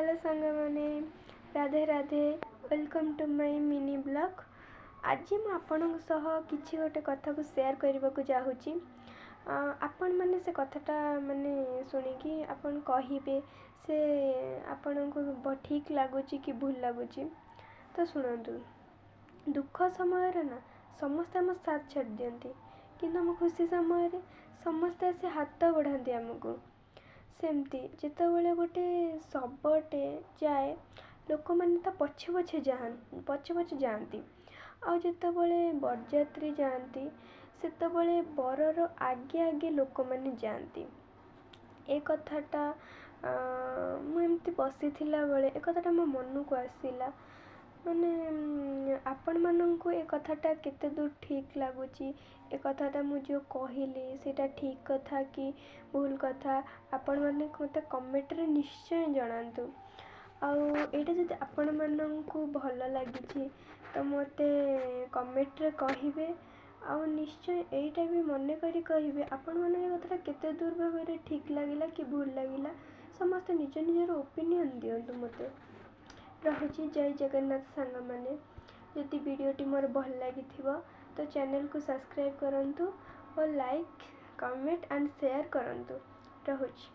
Hello सांग मैंने Radhe Radhe welcome to my mini blog. आज मु आपन सह किछि गोटे कथा को शेयर करने को चाहूँगी। आपण मैंने से कथाटा माने शुणिकी आपण कहिबे से आपण को ठीक लगुच कि भूल लगुच। तो शुणु, दुख समय रे ना समस्ते आम साथ छाड़ दियंती, किंतु आम खुशी समय समस्ते आसे हाथ बढ़ाती आमको। सेमती जितेबाला गोटे शवटे जाए लोक मैंने ता पछे पछे जाती आ जितेबाला बरजात्री जाती सेतबले बरर आगे आगे लोक मैंने जाती। ए कथाटा मुझे बसी बेले ए कथाटा मो मन को आसला माने आपण मानंको ए कथाटा केते दूर ठीक लगुच, ए कथाटा मु जो कहली सेटा ठीक कथा कि भूल कथा आपण माने मते कमेंट रे निश्चय जणातु। आउ एटा जदि आपण मानंको भल लागिछि तो मते कमेंट रे कहिबे। आउ निश्चय एटा भी मन करी कहिबे आपण माने ए कथाटा केते दूर भाबरे ठीक लागिला कि भूल लागिला। समस्त निज निजर ओपिनियन दियंतु मते। रहुछि जय जगन्नाथ सांग माने। यदि वीडियोटी मोर भल लगी तो चैनल को सब्सक्राइब करंतु और लाइक कमेंट एंड शेयर करंतु। रहुछि।